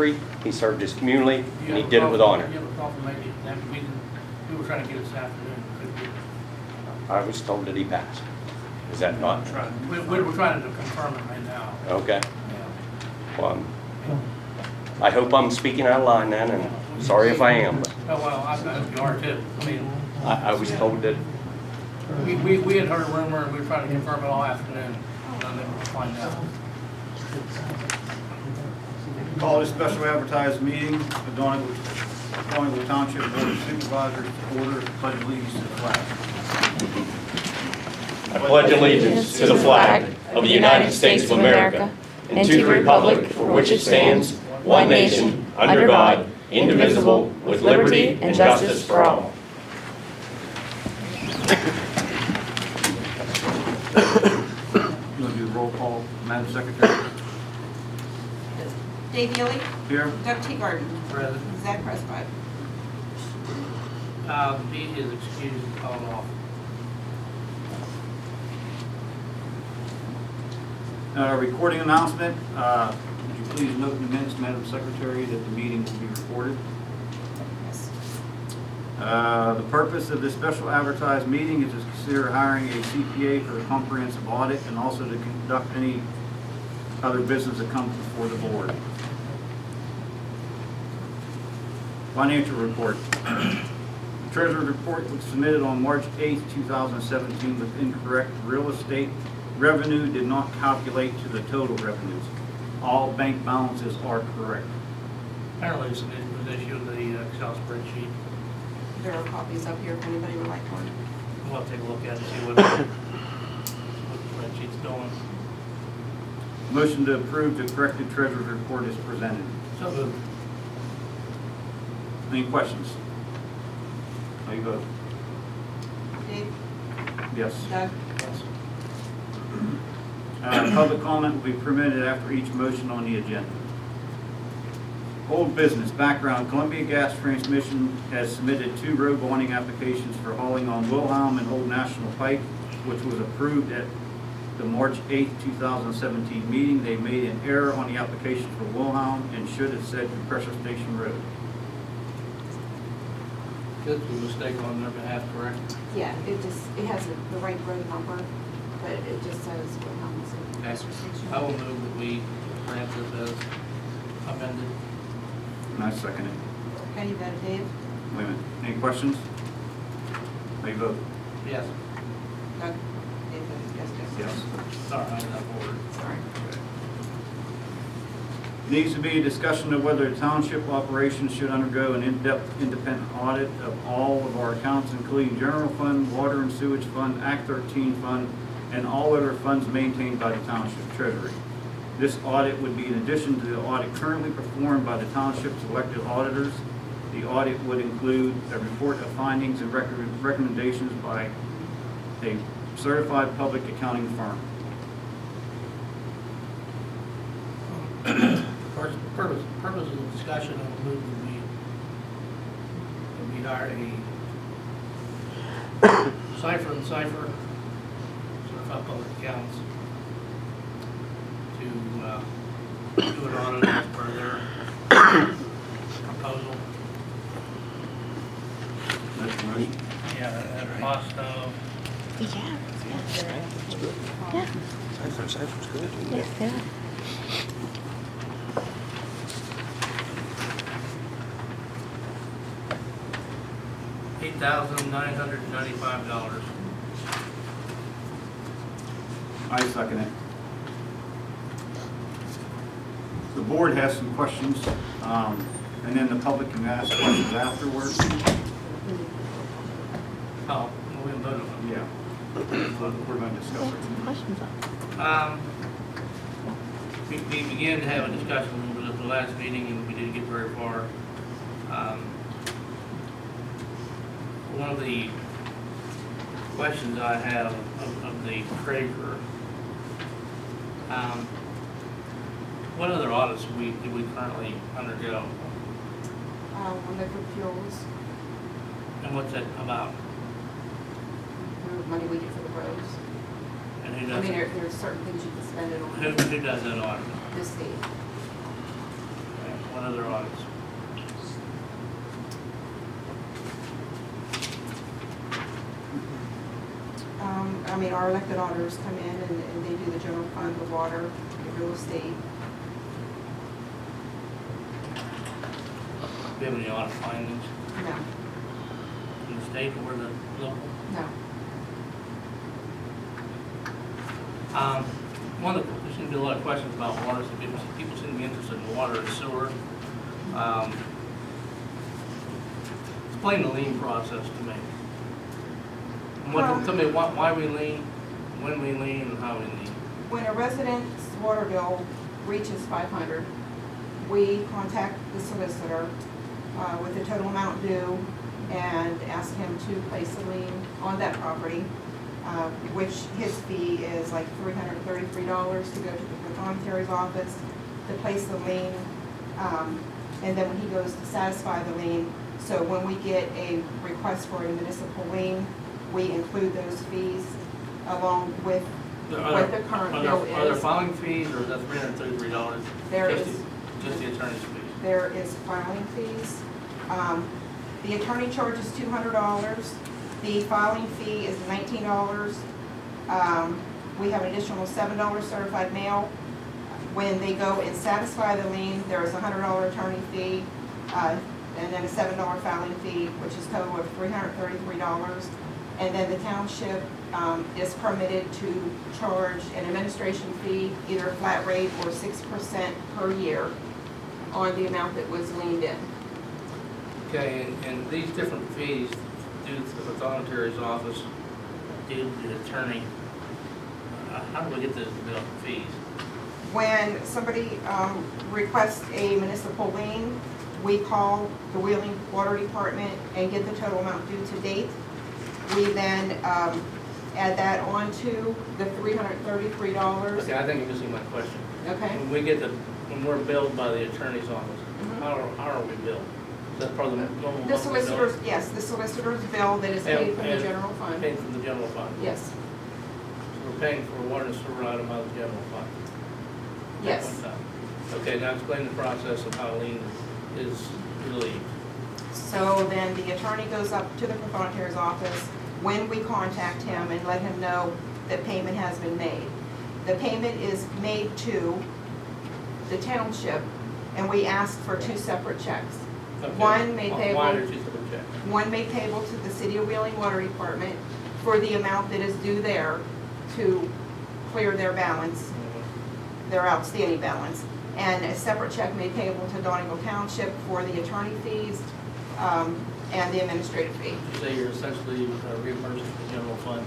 country, he served his community, and he did it with honor. You have a problem, maybe, we were trying to get it this afternoon, couldn't get it. I was told that he passed. Is that not? We're trying to confirm it right now. Okay. Yeah. Well, I hope I'm speaking out of line then, and sorry if I am. But Oh, well, I hope you are too. I mean, I was told that. we had heard a rumor and we were trying to confirm it all afternoon. And then we'll find out. Call this special advertised meeting of Donington Township Board of Supervisors to order, pledge allegiance to the flag. I pledge allegiance to the flag of the United States of America and to the republic for which it stands, one nation, under God, indivisible, with liberty and justice for all. You want to do the roll call, Madam Secretary? Dave Neely, Here. Doug Teagarden, Present. Zach Prescott. B is excused and called off. Recording announcement. Would you please note in the minutes, Madam Secretary, that the meeting will be recorded? Yes. The purpose of this special advertised meeting is to consider hiring a CPA for the comprehensive audit and also to conduct any other business that comes before the board. Financial report. The treasurer's report was submitted on March 8, 2017 with incorrect real estate revenue did not calculate to the total revenues. All bank balances are correct. Apparently, it was issued the Excel spreadsheet. There are copies up here if anybody would like one. We'll take a look at it and see what the spreadsheet's doing. Motion to approve the corrected treasurer's report is presented. So moved. Any questions? How you vote? Dave, Yes. Doug, Yes. Public comment will be permitted after each motion on the agenda. Old business, background, Columbia Gas Transmission has submitted 2 road bonding applications for hauling on Wilhelm and Old National Pike, which was approved at the March 8, 2017 meeting. They made an error on the application for Wilhelm and should have said Compressor Station Road. That's a mistake on their behalf, correct? yeah, it has the right road number, but it just says what happens in Okay. Compressor Station. I will move that we grant this as amended. And I second it. How do you vote, Dave? Wait a minute. Any questions? How you vote? Yes. Doug? Dave votes yes, Yes. Sorry, I'm not ordered. Sorry. Needs to be a discussion of whether township operations should undergo an in-depth independent audit of all of our accounts, including general fund, water and sewage fund, Act 13 fund, and all other funds maintained by the township treasury. This audit would be in addition to the audit currently performed by the township's elected auditors. The audit would include a report of findings and recommendations by a certified public accounting firm. Purpose of the discussion, I will move that we hire a cipher certified public accounts to do an audit as per their proposal. That's the motion. Yeah, at a cost of, Yeah. Yes, they are. $8,995. I second it. The board has some questions, and then the public can ask questions afterwards. Oh, well, we voted on it. Yeah. We're going to discuss it. Questions on? We began to have a discussion at the last meeting, and we didn't get very far. One of the questions I have of the treasurer, what other audits do we currently undergo? On liquid fuels, And what's that about? the money we get for the roads. And who I does mean, it? there's certain things you can spend it on. Who does that audit? The state. What on other audits? I mean, our elected auditors come in and they do the general fund, the water, the real estate. Do you have any audit findings No, in the state or the local? no. One of the, there seems to be a lot of questions about water, so people seem to be interested in water and sewer. Explain the lien process to me. And Well- tell me why we lien, when we lien, and how we lien. When a resident's water bill reaches 500, we contact the solicitor with the total amount due and ask him to place a lien on that property, which his fee is like $333 to go to the proprietary's office to place the lien. And then when he goes to satisfy the lien, so when we get a request for a municipal lien, we include those fees along with what the current bill Are there is. filing fees, or is that $333? There Just is. the- Just the attorney's fees? There is filing fees. The attorney charges $200. The filing fee is $19. We have an additional $7 certified mail. When they go and satisfy the lien, there is a $100 attorney fee, and then a $7 filing fee, which is total of $333. And then the township is permitted to charge an administration fee, either a flat rate or 6% per year on the amount that was liened in. Okay, and these different fees, due to the proprietary's office, due to the attorney, how do we get the fees? When somebody requests a municipal lien, we call the Wheeling Water Department and get the total amount due to date. We then add that on to the $333. Okay, I think you're missing my question. Okay? When we're billed by the attorney's office, Mhm. how are we billed? Is that part of the normal monthly The bill? solicitor's, yes, the solicitor's bill that is paid from the And general fund. Paid from the general fund? Yes, So we're paying for a water and sewer item out of the general fund? At yes. one time. Okay, now explain the process of how lien is relieved. So then the attorney goes up to the proprietary's office when we contact him and let him know that payment has been made. The payment is made to the township, and we ask for two separate checks. Okay. One made Why payable, are two separate checks? one made payable to the City of Wheeling Water Department for the amount that is due there to clear their balance, their outstanding balance. And a separate check made payable to Donegal Township for the attorney fees and the administrative fee. You say you're essentially reimbursing the general fund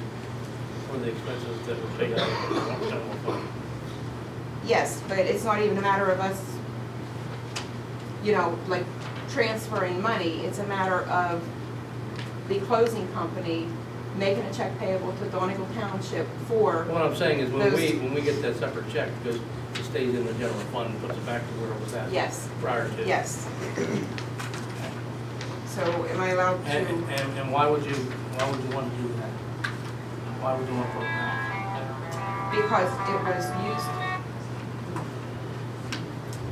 for the expenses that were paid out of the general fund. Yes, but it's not even a matter of us, like transferring money. It's a matter of the closing company making a check payable to Donegal Township for, What I'm saying is when Those- we get that separate check, because it stays in the general fund and puts it back to where it was at. yes, Prior to. yes. So am I allowed to? And why would you want to do that? Why would you want to put that?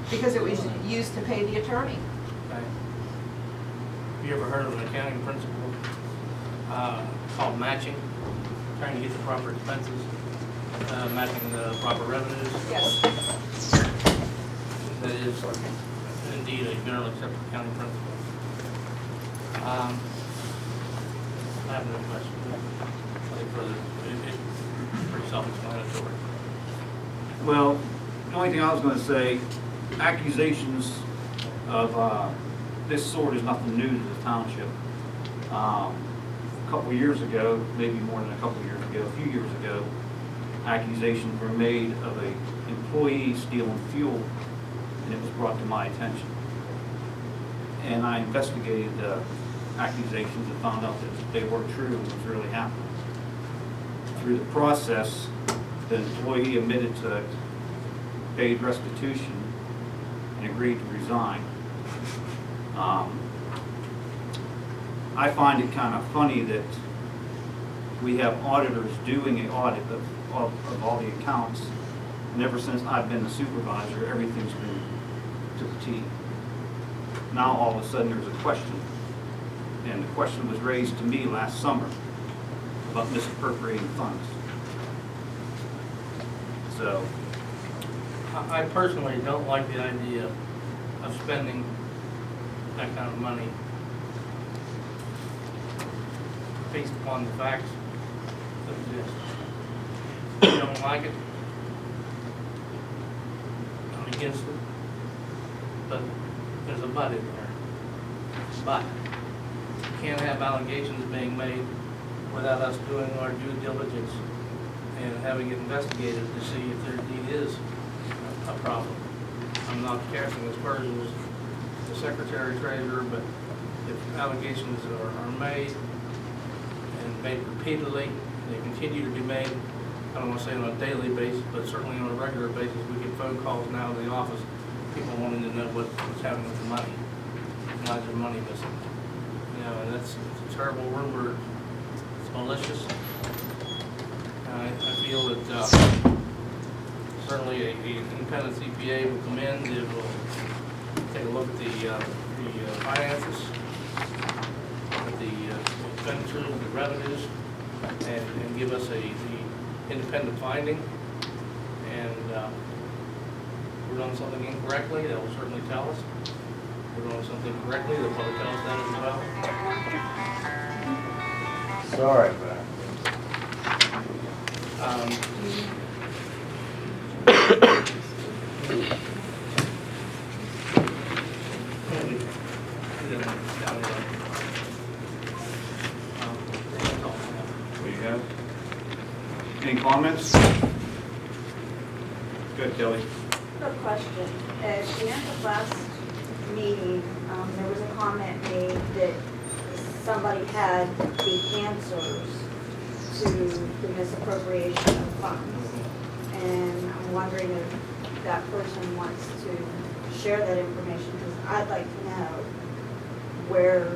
Because it was used to pay the attorney. Okay. Have you ever heard of an accounting principle called matching? Trying to get the proper expenses, matching the proper revenues? Yes. That is indeed a generally accepted accounting principle. I have no question. Nothing further. It's pretty self-explanatory. Well, the only thing I was gonna say, accusations of this sort is nothing new to the township. A couple years ago, maybe more than a couple years ago, a few years ago, accusations were made of a employee stealing fuel, and it was brought to my attention. And I investigated the accusations and found out that they were true and was really happening. Through the process, the employee admitted to it, paid restitution, and agreed to resign. I find it kind of funny that we have auditors doing an audit of all the accounts, and ever since I've been the supervisor, everything's been to the T. Now, all of a sudden, there's a question. And the question was raised to me last summer about misappropriating funds. So, I personally don't like the idea of spending that kind of money based upon the facts that exist. If you don't like it, I'm against it, but there's a but in there. But you can't have allegations being made without us doing our due diligence and having it investigated to see if there indeed is a problem. I'm not casting aspersions to the secretary treasurer, but if allegations are made and made repeatedly, they continue to be made, I don't want to say on a daily basis, but certainly on a regular basis, we get phone calls now to the office, people wanting to know what's happening with the money. Why is there money missing? You know, and it's a terrible rumor. It's malicious. I feel that certainly an independent CPA will come in, it will take a look at the finances, at the expenditures, the revenues, and give us the independent finding. And if we're doing something incorrectly, they will certainly tell us. If we're doing something correctly, they'll probably tell us that as well. Sorry about that. we have. Any comments? Good, Kelly. Quick question. At the end of last meeting, there was a comment made that somebody had the answers to the misappropriation of funds. And I'm wondering if that person wants to share that information, because I'd like to know where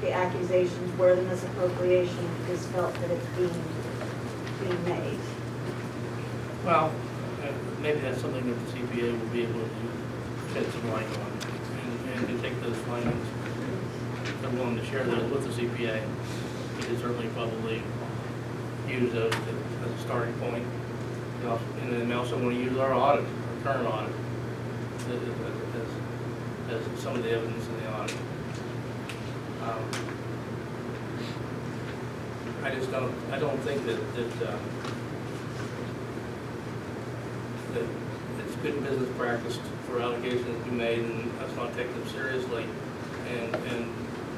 the accusations, where the misappropriation is felt that it's being made. Well, maybe that's something that the CPA will be able to shed some light on, and to take those findings. If they're willing to share those with the CPA, he could certainly probably use those as a starting point. And then they also want to use our audit, our current audit, as some of the evidence in the audit. I don't think that it's good business practice for allegations to be made and us not take them seriously and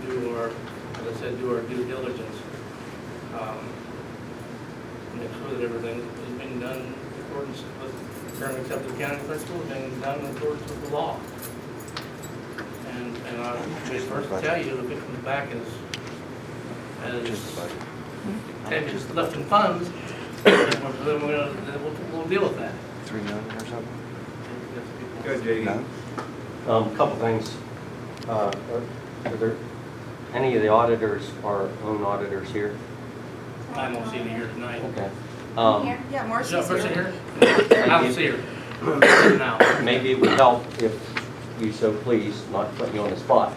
do our, as I said, do our due diligence. Make sure that everything is being done in accordance with current accepted accounting principles, being done in accordance with the law. And I'll be first to tell you, if it comes back as heavy as lifting funds, then we'll deal with that. 3 million or something? Good, JD. Couple things. Are there any of the auditors, our own auditors here? I don't see any here tonight. Okay. Yeah, Is Marcy's that person here. here? I don't see her now. Maybe it would help if you so please, not putting you on the spot,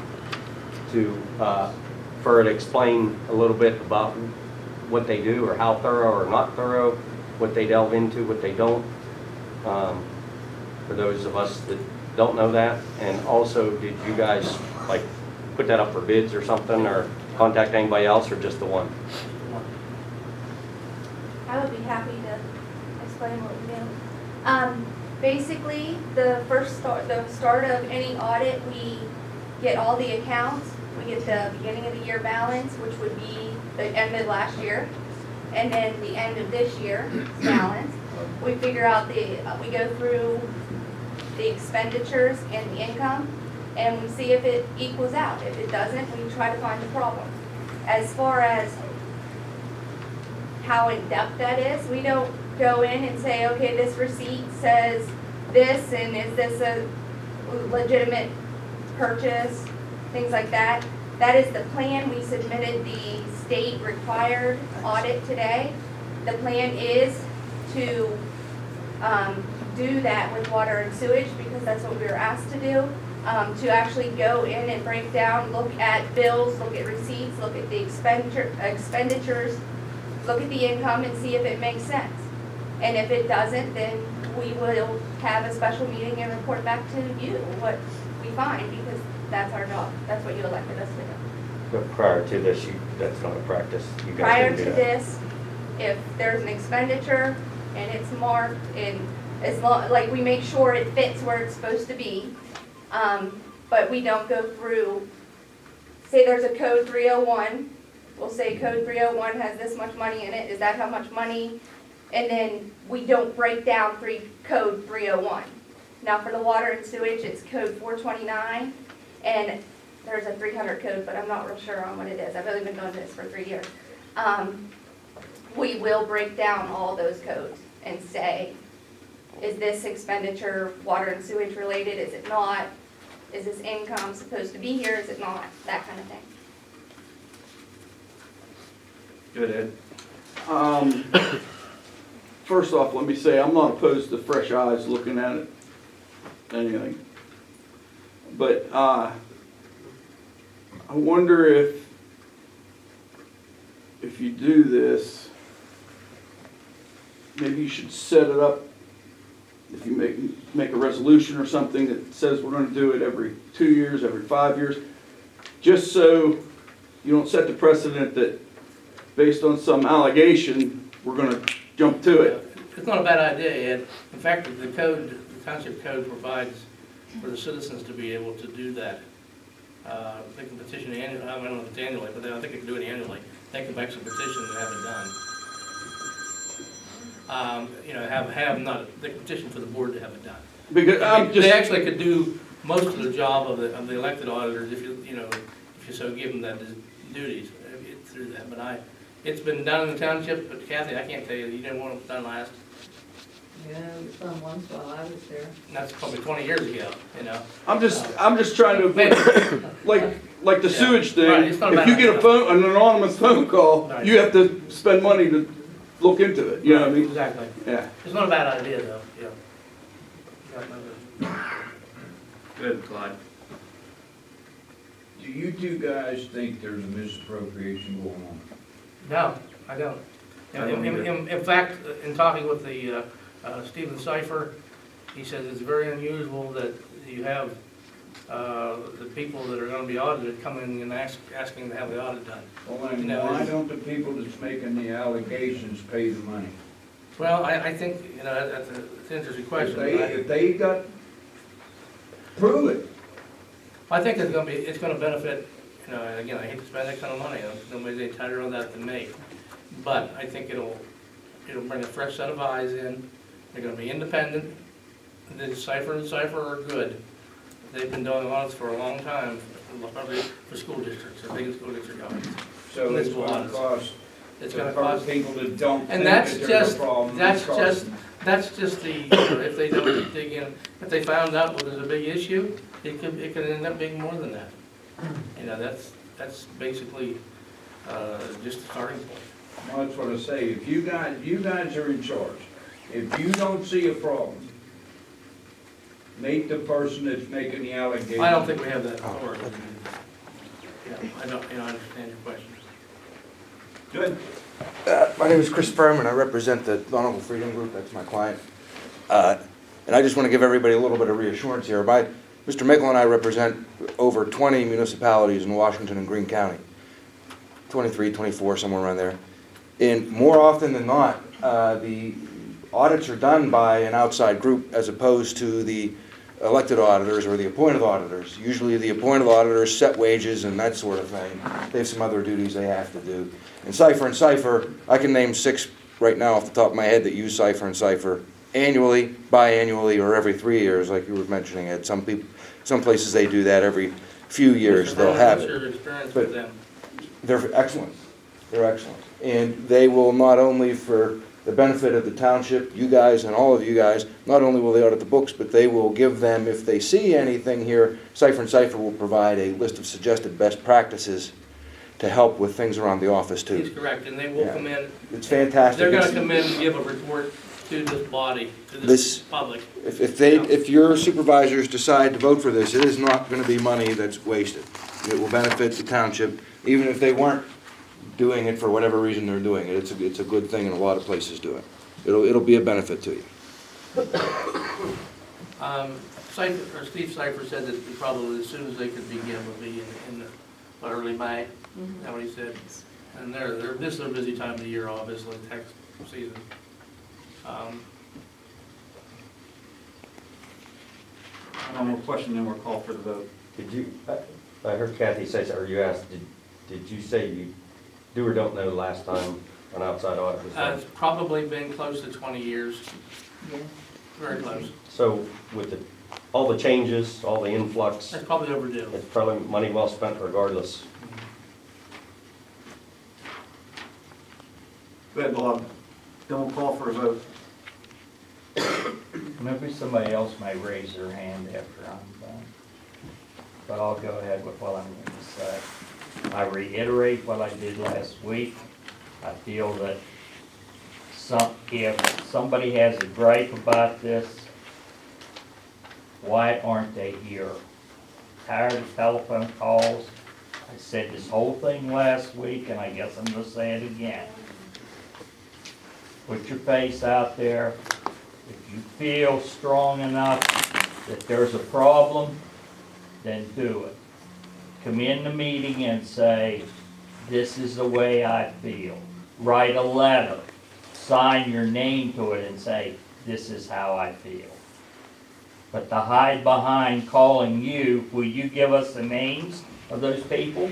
to, for her to explain a little bit about what they do or how thorough or not thorough, what they delve into, what they don't, for those of us that don't know that. And also, did you guys like put that up for bids or something, or contact anybody else, or just the one? I would be happy to explain what we do. Basically, the start of any audit, we get all the accounts. We get the beginning of the year balance, which would be the end of last year, and then the end of this year's balance. We figure out we go through the expenditures and the income, and we see if it equals out. If it doesn't, we try to find the problem. As far as how in-depth that is, we don't go in and say, okay, this receipt says this, and is this a legitimate purchase, things like that. That is the plan. We submitted the state required audit today. The plan is to do that with water and sewage, because that's what we were asked to do. to actually go in and break down, look at bills, look at receipts, look at the expenditures, look at the income and see if it makes sense. And if it doesn't, then we will have a special meeting and report back to you what we find, because that's our job. That's what you elected us to do. But prior to this, that's not a practice. You guys Prior didn't do to that. this, if there's an expenditure and it's marked and as long, like, we make sure it fits where it's supposed to be, but we don't go through, say there's a code 301, we'll say code 301 has this much money in it, is that how much money? And then we don't break down code 301. Now for the water and sewage, it's code 429, and there's a 300 code, but I'm not real sure on what it is. I've only been doing this for 3 years. We will break down all those codes and say, is this expenditure water and sewage related? Is it not? Is this income supposed to be here? Is it not? That kind of thing. Good, Ed. First off, let me say, I'm not opposed to fresh eyes looking at it, anything. But I wonder if you do this, maybe you should set it up, if you make a resolution or something that says we're gonna do it every 2 years, every 5 years, just so you don't set the precedent that based on some allegation, we're gonna jump to it. It's not a bad idea, Ed. In fact, the township code provides for the citizens to be able to do that. They can petition annually, I don't know if it's annually, but I think they can do it annually. They can actually petition and have it done. They can petition for the board to have it done. Because I'm They just, actually could do most of the job of the elected auditors if you so give them that duties through that. But it's been done in the township, but Kathy, I can't tell you, you didn't want it done last. Yeah, it was done once while I was there. And that's probably 20 years ago, I'm just trying to avoid, like the sewage Right, thing, it's not if you bad get an anonymous phone call, Right. you have to spend money to look into it, you know what I mean? Exactly. Yeah. It's not a bad idea, though, yeah. Good, Clyde. Do you two guys think there's a misappropriation going on? No, I don't. I don't either. In fact, in talking with the Stephen Cipher, he says it's very unusual that you have the people that are going to be audited come in and asking to have the audit done. Well, then No, why it's- don't the people that's making the allegations pay the money? Well, I think, that's an interesting question. If they got, prove it. I think it's going to benefit, and again, I hate to spend that kind of money, nobody's any tighter on that than me. But I think it'll bring a fresh set of eyes in, they're going to be independent. The Cipher and Cipher are good. They've been doing audits for a long time, probably for school districts, or big school district audits. So it's Municipal gonna audits. cost, It's to going to hurt cost, people that don't think and that that's there's just, a problem. that's it's costing. just the, if they don't dig in, if they found out well, there's a big issue, it could end up being more than that. That's basically just a starting point. Well, that's what I say, if you guys are in charge, if you don't see a problem, make the person that's making the allegation. I don't think we have that authority. Yeah, I understand your question. Good. My name is Chris Furman. I represent the Honorable Freedom Group. That's my client. And I just want to give everybody a little bit of reassurance here. Mr. Mickle and I represent over 20 municipalities in Washington and Greene County. 23, 24, somewhere around there. And more often than not, the audits are done by an outside group as opposed to the elected auditors or the appointed auditors. Usually the appointed auditors set wages and that sort of thing. They have some other duties they have to do. And Cipher, I can name 6 right now off the top of my head that use Cipher and Cipher annually, biannually, or every 3 years, like you were mentioning, Ed. Some places they do that every few years. They'll have What's it. your experience But- with them? They're excellent. They're excellent. And they will not only, for the benefit of the township, you guys and all of you guys, not only will they audit the books, but they will give them, if they see anything here, Cipher and Cipher will provide a list of suggested best practices to help with things around the office He's too. correct, and they will Yeah. come in, It's fantastic. they're gonna It's- come in and give a report to this body, to This- this public. If your supervisors decide to vote for this, it is not gonna be money that's wasted. It will benefit the township, even if they weren't doing it for whatever reason they're doing it. It's a good thing and a lot of places do it. It'll be a benefit to you. Steve Cipher said that probably as soon as they could begin would be in early May. Is that what he said? And this is a busy time of the year, obviously, tax season. No more question, then we'll call for the vote. Did you, I heard Kathy say, or you asked, did you say you do or don't know the last time an outside audit was done? It's probably been close to 20 years, Yeah. very close. So with all the changes, all the influx, That's probably overdue. it's probably money well spent regardless. Go ahead, Bob. Then we'll call for a vote. Maybe somebody else may raise their hand after I'm done. But I'll go ahead with what I'm going to say. I reiterate what I did last week. I feel that if somebody has a gripe about this, why aren't they here? Tired of telephone calls. I said this whole thing last week, and I guess I'm going to say it again. Put your face out there. If you feel strong enough that there's a problem, then do it. Come in the meeting and say, this is the way I feel. Write a letter, sign your name to it and say, this is how I feel. But to hide behind calling you, will you give us the names of those people?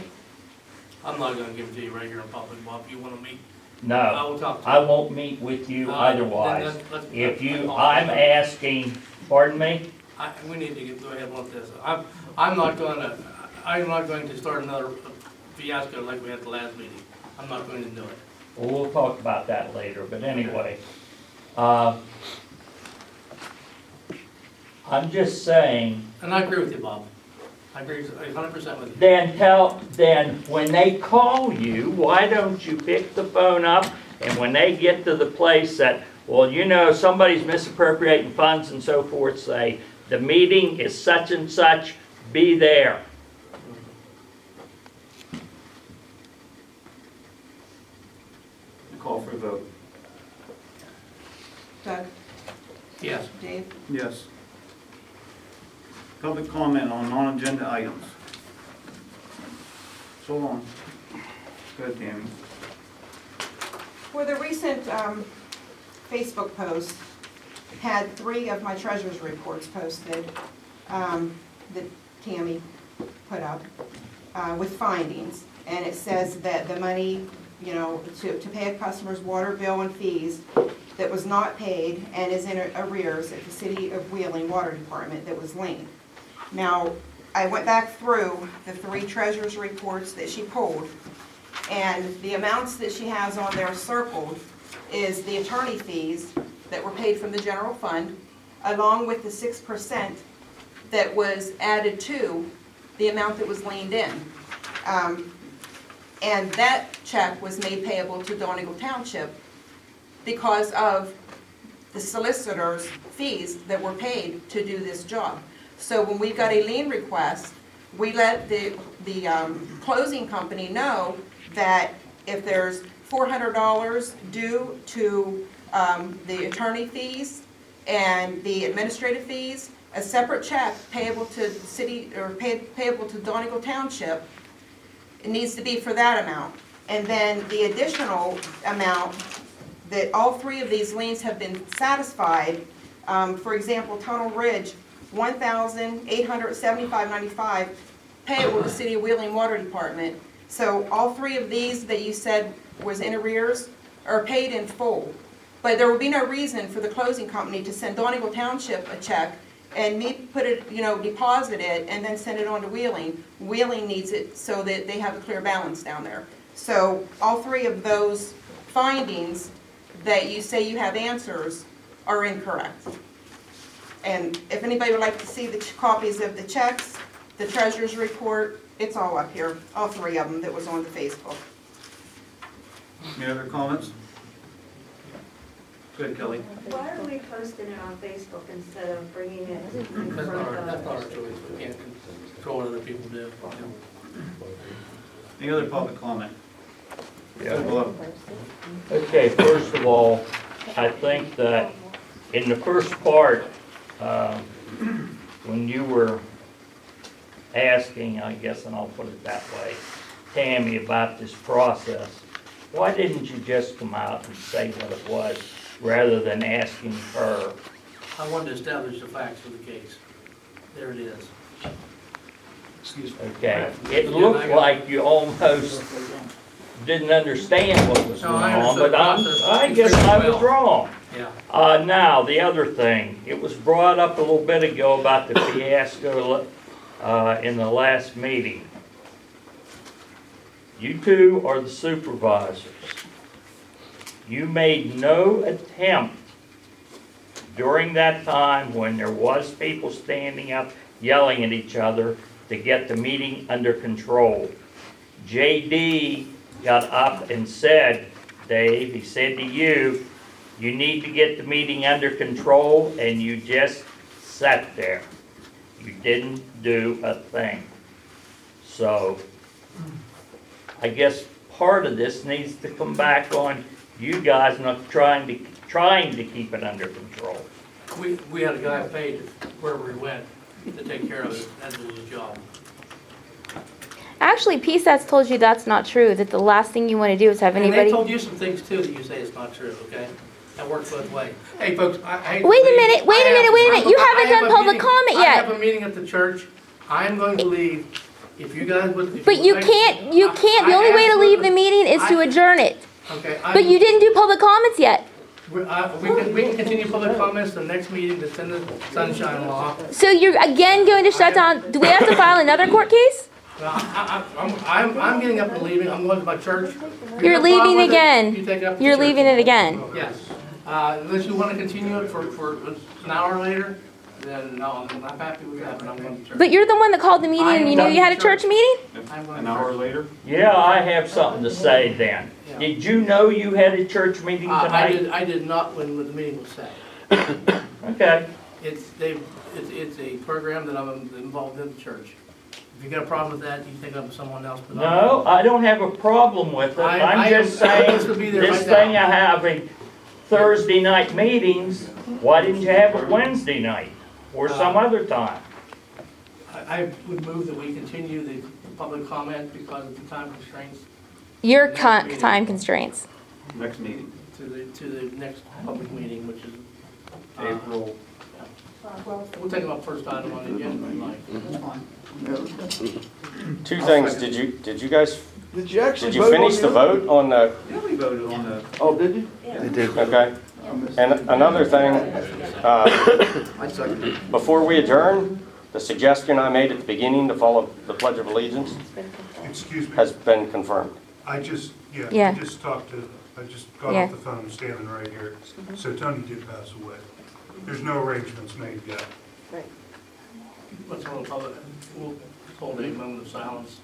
I'm not gonna give it to you right here in public, Bob. If you wanna meet, I No, will talk to you. I won't meet with you Then otherwise. let's- If you, I'm asking, pardon me? We need to go ahead with this. I'm not going to start another fiasco like we had the last meeting. I'm not going to do it. Well, we'll talk about that later, but anyway. I'm just saying, And I agree with you, Bob. I agree 100% with you. then when they call you, why don't you pick the phone up? And when they get to the place that, well, you know, somebody's misappropriating funds and so forth, say, the meeting is such and such, be there. Call for a vote. Doug, Yes. Dave, Yes. Public comment on non-agenda items. So long. Go ahead, Tammy. for the recent Facebook post, had 3 of my treasurer's reports posted that Tammy put up with findings. And it says that the money, you know, to pay a customer's water bill and fees that was not paid and is in arrears at the City of Wheeling Water Department that was linked. Now, I went back through the 3 treasurer's reports that she pulled, and the amounts that she has on there circled is the attorney fees that were paid from the general fund, along with the 6% that was added to the amount that was leaned in. And that check was made payable to Donegal Township because of the solicitor's fees that were paid to do this job. So when we got a lien request, we let the closing company know that if there's $400 due to the attorney fees and the administrative fees, a separate check payable to the city, or payable to Donegal Township, it needs to be for that amount. And then the additional amount that all 3 of these liens have been satisfied, for example, Tunnel Ridge, $1,875.95 payable to City of Wheeling Water Department. So all 3 of these that you said was in arrears are paid in full. But there will be no reason for the closing company to send Donegal Township a check and me put it, you know, deposit it and then send it on to Wheeling. Wheeling needs it so that they have a clear balance down there. So all 3 of those findings that you say you have answers are incorrect. And if anybody would like to see the copies of the checks, the treasurer's report, it's all up here, all 3 of them that was on the Facebook. Any other comments? Go ahead, Kelly. Why are we posting it on Facebook instead of bringing it in front That's not our, that's not our of? choice, we can't control what other people do. Any other public comment? Yeah. Hello. Okay, first of all, I think that in the first part, when you were asking, I guess, and I'll put it that way, Tammy, about this process, why didn't you just come out and say what it was, rather than asking her? I wanted to establish the facts of the case. There it is. Excuse me. Okay, it looked like you almost didn't understand what was No, going I on, understood but the process I guess I was well. wrong. Yeah. Now, the other thing, it was brought up a little bit ago about the fiasco in the last meeting. You two are the supervisors. You made no attempt during that time when there was people standing up yelling at each other to get the meeting under control. JD got up and said, Dave, he said to you, you need to get the meeting under control, and you just sat there. You didn't do a thing. So, I guess part of this needs to come back on you guys not trying to keep it under control. We had a guy paid wherever he went to take care of it, that was his job. Actually, PSAT's told you that's not true, that the last thing you want to do is have And they anybody... told you some things too that you say it's not true, okay? That works both ways. Hey, folks, I hate to Wait a leave. minute, wait a minute. You haven't done public comment I yet. have a meeting at the church. I am going to leave. If you guys would... if But you would- can't, the I only way to leave the absolutely- meeting is to I- adjourn it. Okay, But you didn't do public comments yet. we can continue public comments the next meeting that's in the sunshine law. So you're again going to shut down, do we have to file another court case? Now, I'm getting up and leaving. I'm going to my church. You're have a problem leaving with it, again. you take it up to You're church. leaving it again. Yes. Unless you want to continue it for an hour later, then no, I'm happy with that, but I'm going to church. But you're the one that called the meeting and you knew you had a church meeting? I'm going An to hour church. later? Yeah, I have something to say then. Yeah. Did you know you had a church meeting tonight? I did not when the meeting was set. Okay. It's a program that I'm involved in the church. If you got a problem with that, you can take it up with someone else. But No, I don't have a problem with it. I'm I just am saying, supposed to be there this right thing now. of having Thursday night meetings, why didn't you have it Wednesday night or some other time? I would move that we continue the public comment because of the time constraints Your Next meeting. time constraints. Next meeting. to the next public meeting, which is April. We'll take them up first item on the agenda tonight. Two things, did you guys, Did you actually did you vote on finish the other- vote on the, Yeah, we voted on the, Oh, did you? They did. okay? I missed And it. another thing, I second it. before we adjourn, the suggestion I made at the beginning to follow the Pledge of Allegiance Excuse me, has been confirmed. I just, Yeah. I just got Yeah. off the phone, I'm standing right here. So Tony did pass away. There's no arrangements made yet. Let's we'll hold a moment of silence.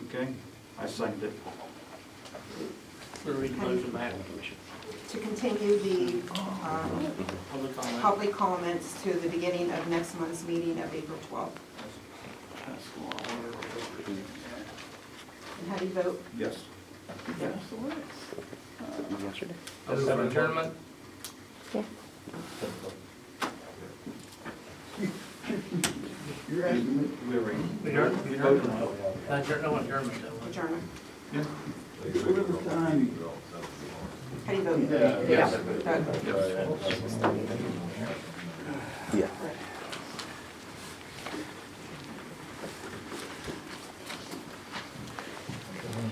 Okay, I second it. We'll read the motion back. To continue the Public comment. public comments to the beginning of next month's meeting of April 12th. And how do you vote? Yes. Move for adjournment. You're asking me? We're ready. Adjournment. No adjournment, though. Adjournment. What are the time? How do you vote? Yes. Doug? Yeah.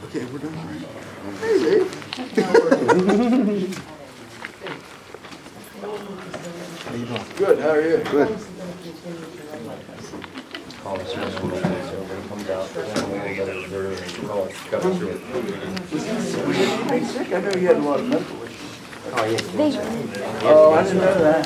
Okay, we're done. How you doing? Good, how are you? Good. I know you had a lot of medical issues. Oh, yeah. They, Oh, I didn't know that.